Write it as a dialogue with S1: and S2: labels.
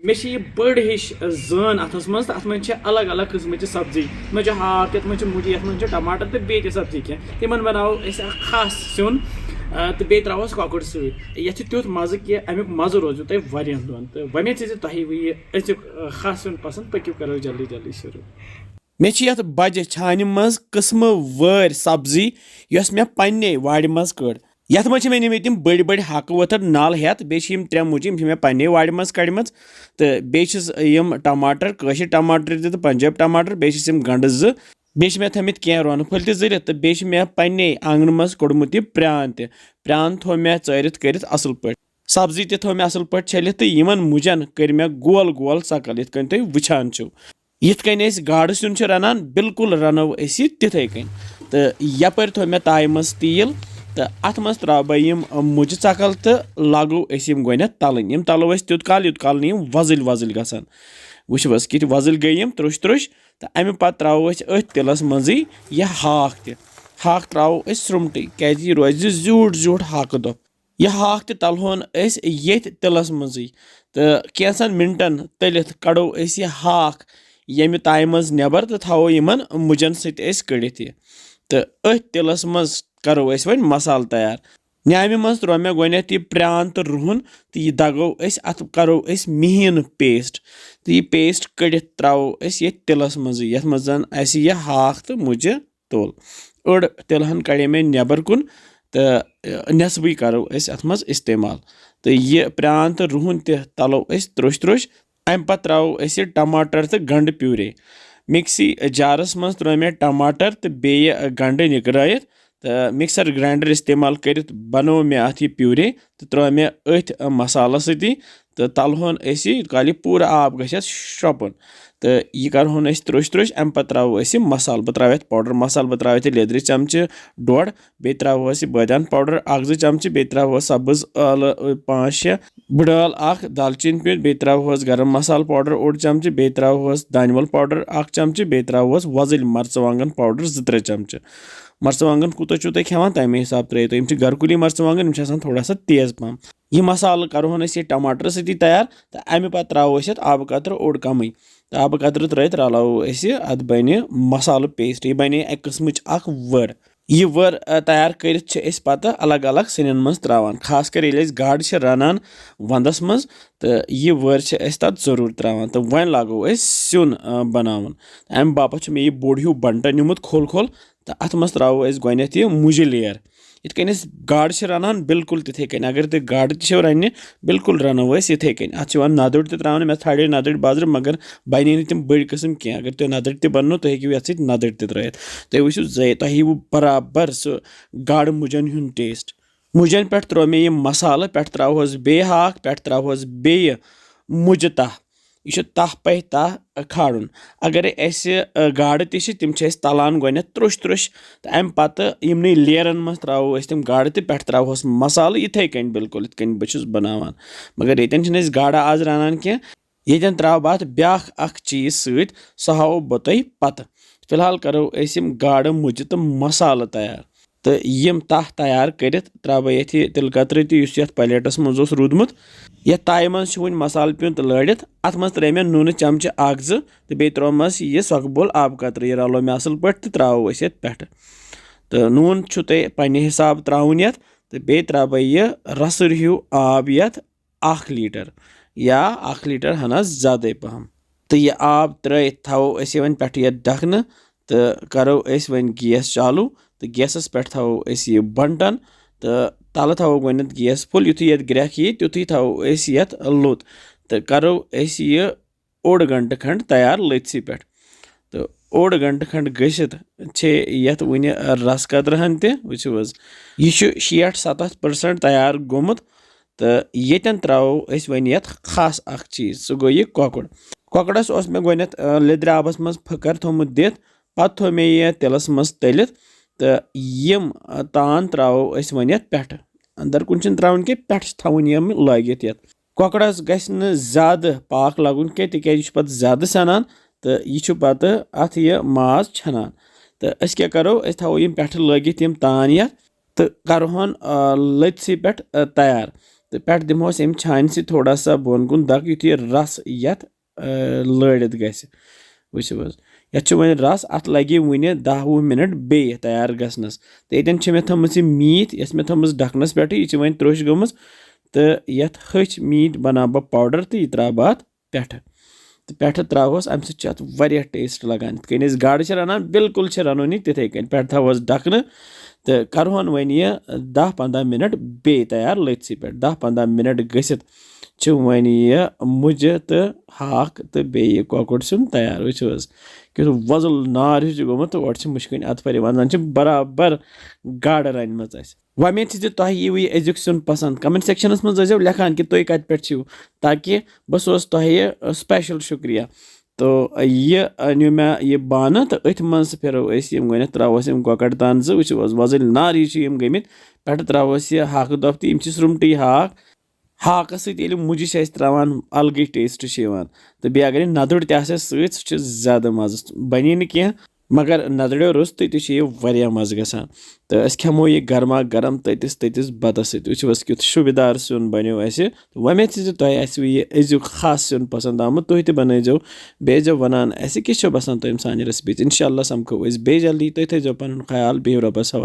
S1: मे बड़ हिश जान अथस मज तो अत अलग अलग किस्म सब्जी मे हाक ये मुजी ये टमाटर तो बे सब्जी कह तिम बनाओ खास सिन तो बे त्रोस कॉकड़ सत तुथ मज़ कि अमुक मज़ रोजो तुम वारियन दोन तो वमे तुह अजुक खास सिन पसंद पकि करो जल्दी जल्दी शुरू
S2: मे बज छान मज किस्म वर सब्जी यस मे पन्ने वाड़ मज कड़ यथ मे मे निम तम बड़ बड़ हाक वथर नाल हेत बे त्रे मुजी मे पन्ने वाड़ मज कड़म तो बेम टमाटर कशिर टमाटर तो पंजाब टमाटर बेम गंड ज बे मे थमित कह रोन फल तरित तो बे मे पन्ने आंगन मज कोड़मुत यह प्रान थो मे चरित कर असल पे सब्जी थो मे असल पे छलित तो इन मुजन कर मे गोल गोल सकल इत तुम वुचान यिथ कन गाड़ सिन रनान बिल्कुल रनो तिथे कन तो यपर थो मे ताय मज तील तो अत मज त्रा बह मुज चकल तो लगो गोन तलन तलो तुत काल वजल वजल गसान वुस कि वजल गई त्रुश त्रुश तो अमे पे त्रो अथ तिलस मजी यह हाक त्रो स्रुमट क्या रोज ज्यूट ज्यूट हाक दो यह हाक तलहोन ये तिलस मजी तो कैंसन मिनटन तलित कड़ो यह हाक यमि ताय मज नबर तो थो इन मुजन सड़ित तो अथ तिलस मज करो वो मसाल तैयार न्यामि मज त्रो मे गोनथ यह प्रान तो रुहन तो यह दगो अत करो मिहीन पेस्ट तो यह पेस्ट कड़ित त्रो ये तिलस मज ये मज यह हाक तो मुझे तुल अड़ तिलहन कड़े मे नबर कुन तो नेसबी करो अत मज इस्तेमाल तो यह प्रान तो रुहन तलो त्रुश त्रुश अम पे त्रो टमाटर तो गंड प्यूरे मिक्सी जारस मज त्रो मे टमाटर तो बे गंड निकरायत तो मिक्सर ग्राइंडर इस्तेमाल कर बनो मे अत प्यूरे तो त्रो मे अथ मसाला सती तो तलहोन काल पूरा आब गस श्रपन तो यह करहोन त्रुश त्रुश अम पे त्रो मसाल बह त्रा पाउडर मसाल बह त्रा लेदर चमचह डोड़ बे त्रो बदान पाउडर 1-2 चमचह बे त्रो सब्ज आल 5-6 बड़ाल दालचीन पे बे त्रो गरम मसाल पाउडर 1 चमचह बे त्रो दानवल पाउडर 1 चमचह बे त्रो वजल मर्चवांगन पाउडर 2-3 चमचह मर्चवांगन कूत तुम खेवान तमें हिसाब त्रो तो घरकुली मर्चवांगन थोड़ा सा तेज पहम यह मसाल करोन ये टमाटर सती तैयार तो अमे पे त्रो आब कतर ओड कम तो आब कतर त्रित रलावो अत बन मसाल पेस्ट यह बने अक किस्म वर यह वर तैयार कर पे अलग अलग सिन मज त्रावान खास कर गाड़ रनान वंदस मज तो यह वर तथ जरूर त्रावान तो वन लागो सिन बनावन अमे बापत मे यह बोड़ हूँ बंटा निमुत खोल खोल तो अत मज त्रो गोनथ यह मुजि लेयर इत कन गाड़ रनान बिल्कुल तिथे कन अगर तुम गाड़ रन बिल्कुल रनो इथे कन अत नदड़ त्रावन मे थाड़े नदड़ बाजार मगर बने नम बड़ किस्म कह अगर तुम नदड़ तनो तुम हेकू ये नदड़ त्रित तुम वो तुम यू बराबर सह गाड़ मुजन हुन टेस्ट मुजन पे त्रो मे यह मसाल पे त्रोस बे हाक पे त्रोस बे मुज तह यह तह पे तह खाड़न अगर गाड़ तम तलान गोनथ त्रुश त्रुश तो अम पत यमन लेयरन मज त्रो तम गाड़ पे त्रोस मसाल इथे कन बिल्कुल इत कन बहुत बनावान मगर ये गाड़ आज रनान कह ये त्रा बह ब्या चीज सत सह हाव बह तुह पत फिलहाल करो गाड़ मुज तो मसाल तैयार तो यम तह तैयार कर त्रा ये तिल कतर तथ प्लेटस मज रूदमुत ये ताय मज वन मसाल पिन तो लड़ित अत मज त्रे मे नून चमचह 1-2 तो बे त्रोमस यह सॉकबोल आब कतर यह रलो मे असल पे तो त्रो पे तो नून तुह पन्ने हिसाब त्रावन ये तो बे त्रा यह रसर हूँ आब ये 1 लीटर या 1 लीटर हना ज्यादा पहम तो यह आब त्रत थो वन पे यह ढकन तो करो वन गैस चालू तो गैसस पे थो यह बंटन तो तल थो गोनथ गैस फुल युथ ये ग्रेख यी तुथी थो ये लुत तो करो यह 1 घंटे खंड तैयार लथसी पे तो 1 घंटे खंड गसित ये वन रस कतरहन तु यह 60-70% तैयार गोमुत तो ये त्रो वन ये खास चीज सह गो यह कोकड़स मे गोनथ लेदर आबस मज फकर थोमुत दिथ पत थो मे यह तिलस मज तलित तो यम तान त्रो वन ये पे अंदर कुन त्रावन कह पे थवन यम लगित ये कोकड़स गस न ज्यादा पाक लगुन कह तिक पे ज्यादा सनान तो यह पे अत यह माज छनान तो अस क्या करो थो पे लगित यम तान ये तो करोहन लथसी पे तैयार तो पेट दिमोस एम छान से थोड़ा सा बोन कुन दक युथ यह रस यथ लड़ित गस वो ये वन रस अत लगे वन 10-20 मिनट बे तैयार गसनस तो ये मे थम मीत यस मे थम ढकनस पे यह वन त्रोश गम तो यथ हच मीट बना बह पाउडर तो यह त्रा बह पे तो पे त्रोस अम सह टेस्ट लगान इत गाड़ रनान बिल्कुल रनोन तिथे कन पे थोस ढकन तो करोहन वन यह 10-15 मिनट बे तैयार लथसी पे 10-15 मिनट गसित वन यह मुझे तो हाक तो बे कोकुड़ सुन तैयार वोस कि वजल नार हिच गोमुत और मुश्किल अतफर वन बराबर गाड़ रन वमें तुह यी अजुक सुन पसंद कमेंट सेक्शनस मो लेखान कि तुम कत पे ताकि बह सोस तुह स्पेशल शुक्रिया तो यह अनु मे यह बान तो अथ मज फिरो वन त्रोस कोकड़ तान वोस वजल नार यम गमित पे त्रोस यह हाक दोप तो रुमटी हाक हाक सत मुझे त्रावान अलग टेस्ट तो बे अगर नदुर तह ज्यादा मज बनी न कह मगर नदड़ो रुस तो मज गसान तो खेमो यह गर्मा गर्म ततिस बतस सस क्युत शुबेदार सुन बनो वमे तुह यह अजुक खास सुन पसंद आमुत तुह तो बनजो बेजो वनान किस बसान तुम सान रेसिपी इंशाल्लाह समखो बे जल्दी तुह थो पन ख्याल बिहु रबस हवाले।